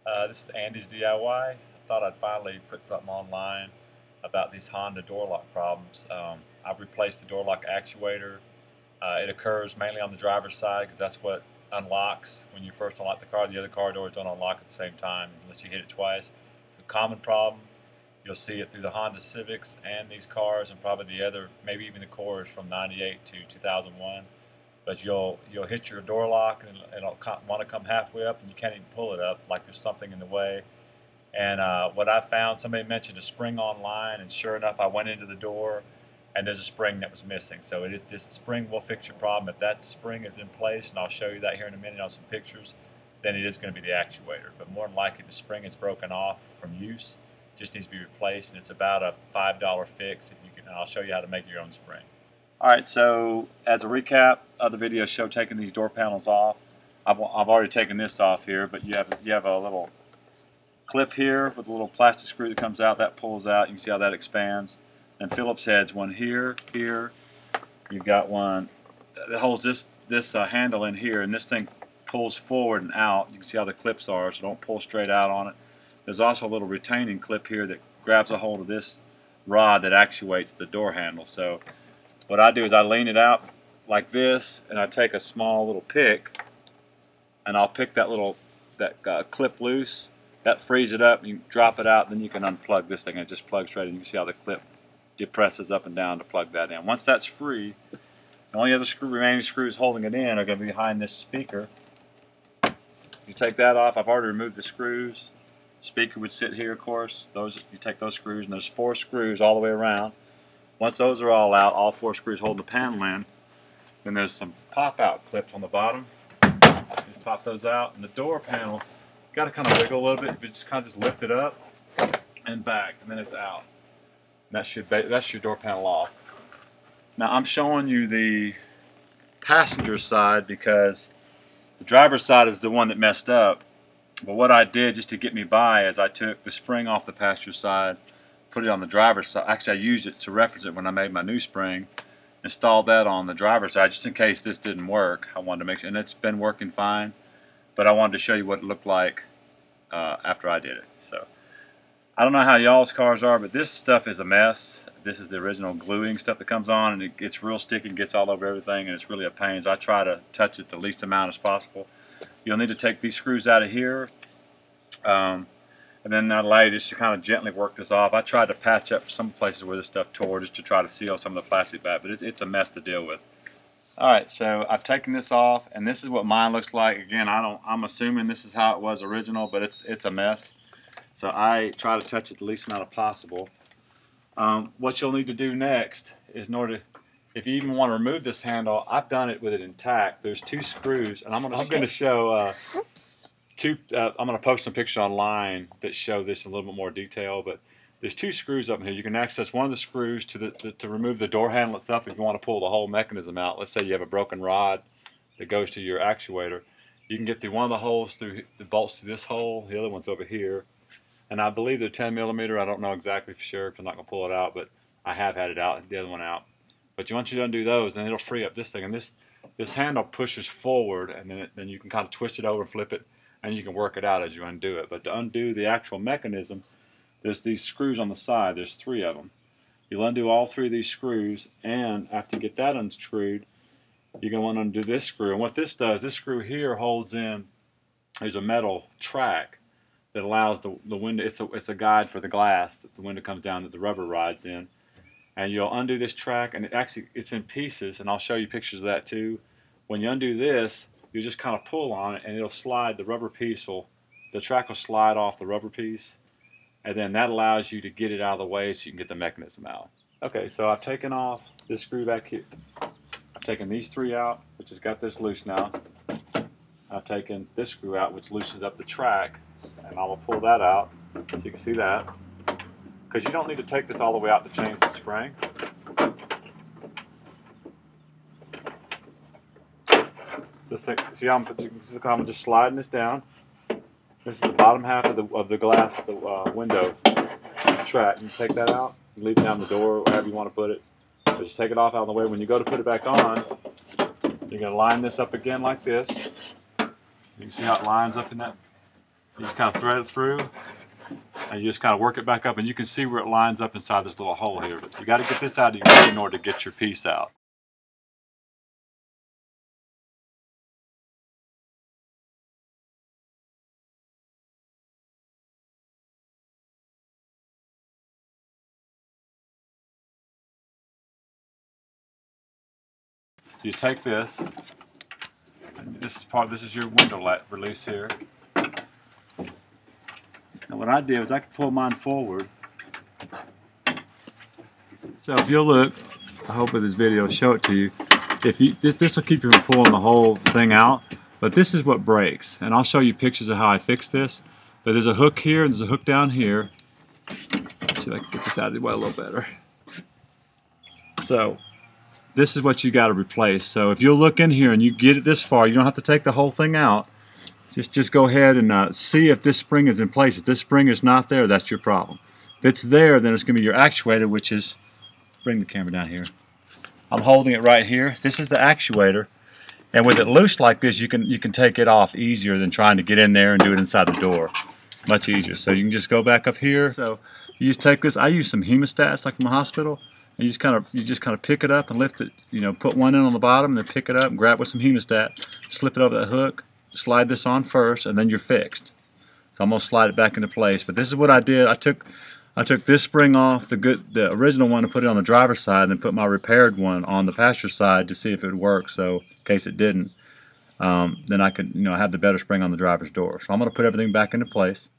This is Andy's DIY. I thought I'd finally put something online about these Honda door lock problems. I've replaced the door lock actuator. It occurs mainly on the driver's side because that's what unlocks when you first unlock the car. The other car doors don't unlock at the same time unless you hit it twice. It's a common problem. You'll see it through the Honda Civics and these cars and probably the other, maybe even the Cores from 98 to 2001. But you'll hit your door lock and it'll want to come halfway up and you can't even pull it up, like there's something in the way. And what I found, somebody mentioned a spring online, and sure enough, I went into the door and there's a spring that was missing. So this spring will fix your problem. If that spring is in place, and I'll show you that here in a minute on some pictures, then it is going to be the actuator. But more than likely, the spring is broken off from use, just needs to be replaced, and it's about a $5 fix. If you can, and I'll show you how to make your own spring. Alright, so as a recap of the video show taking these door panels off, I've already taken this off here, but you have a little clip here with a little plastic screw that comes out, that pulls out, you can see how that expands. And Phillips heads, one here, here, you've got one that holds this handle in here, and this thing pulls forward and out. You can see how the clips are, so don't pull straight out on it. There's also a little retaining clip here that grabs a hold of this rod that actuates the door handle. So what I do is I lean it out like this, and I take a small little pick, and I'll pick that clip loose. That frees it up. You drop it out, then you can unplug this thing, and it just plugs straight in. You can see how the clip depresses up and down to plug that in. Once that's free, the only other remaining screws holding it in are going to be behind this speaker. You take that off. I've already removed the screws. Speaker would sit here, of course. You take those screws, and there's 4 screws all the way around. Once those are all out, all 4 screws hold the panel in. Then there's some pop-out clips on the bottom. You pop those out, and the door panel, you got to kind of wiggle a little bit. You just kind of lift it up and back, and then it's out. And that's your door panel off. Now I'm showing you the passenger side because the driver's side is the one that messed up. But what I did just to get me by is I took the spring off the passenger side, put it on the driver's side. Actually, I used it to reference it when I made my new spring. Installed that on the driver's side just in case this didn't work. I wanted to make sure, and it's been working fine. But I wanted to show you what it looked like after I did it. So I don't know how y'all's cars are, but this stuff is a mess. This is the original gluing stuff that comes on, and it gets real sticky and gets all over everything, and it's really a pain. So I try to touch it the least amount as possible. You'll need to take these screws out of here, and then that'll allow you just to kind of gently work this off. I tried to patch up some places where this stuff tore just to try to seal some of the plastic back, but it's a mess to deal with. Alright, so I've taken this off, and this is what mine looks like. Again, I'm assuming this is how it was original, but it's a mess. So I try to touch it the least amount possible. What you'll need to do next is, if you even want to remove this handle, I've done it with it intact. There's 2 screws, and I'm going to show I'm going to post some pictures online that show this in a little bit more detail. But there's 2 screws up in here. You can access one of the screws to remove the door handle itself if you want to pull the whole mechanism out. Let's say you have a broken rod that goes to your actuator. You can get through one of the holes through the bolts to this hole. The other one's over here. And I believe they're 10 millimeter. I don't know exactly for sure because I'm not going to pull it out, but I have had it out, the other one out. But once you undo those, then it'll free up this thing. And this handle pushes forward, and then you can kind of twist it over and flip it, and you can work it out as you undo it. But to undo the actual mechanism, there's these screws on the side. There's 3 of them. You'll undo all 3 of these screws, and after you get that unscrewed, you're going to want to undo this screw. And what this does, this screw here holds in, there's a metal track that allows the window, it's a guide for the glass that the window comes down that the rubber rides in. And you'll undo this track, and it's in pieces, and I'll show you pictures of that too. When you undo this, you just kind of pull on it, and it'll slide, the track will slide off the rubber piece, and then that allows you to get it out of the way so you can get the mechanism out. Okay, so I've taken off this screw back here. I've taken these 3 out, which has got this loose now. I've taken this screw out, which loosens up the track, and I will pull that out so you can see that. Because you don't need to take this all the way out to change the spring. See how I'm just sliding this down. This is the bottom half of the glass, the window track. You take that out, you leave it down the door, wherever you want to put it. So just take it off out of the way. When you go to put it back on, you're going to line this up again like this. You can see how it lines up in that You just kind of thread it through, and you just kind of work it back up, and you can see where it lines up inside this little hole here. But you got to get this out of your way in order to get your piece out. So you take this, and this is your window release here. And what I did was I could pull mine forward. So if you'll look, I hope with this video will show it to you. If you this will keep you from pulling the whole thing out, but this is what breaks. And I'll show you pictures of how I fix this. But there's a hook here and there's a hook down here. Let's see if I can get this out of the way a little better. So this is what you got to replace. So if you'll look in here and you get it this far, you don't have to take the whole thing out. Just go ahead and see if this spring is in place. If this spring is not there, that's your problem. If it's there, then it's going to be your actuator, which is, bring the camera down here. I'm holding it right here. This is the actuator, and with it loose like this, you can take it off easier than trying to get in there and do it inside the door. Much easier. So you can just go back up here. So you just take this. I use some hemostats like in the hospital. And you just kind of pick it up and lift it. You know, put one in on the bottom, and then pick it up and grab it with some hemostat. Slip it over that hook. Slide this on first, and then you're fixed. So I'm gonna slide it back into place. But this is what I did. I took this spring off, the original one, and put it on the driver's side, and then put my repaired one on the passenger side to see if it would work. So in case it didn't, then I could have the better spring on the driver's door. So I'm gonna put everything back into place.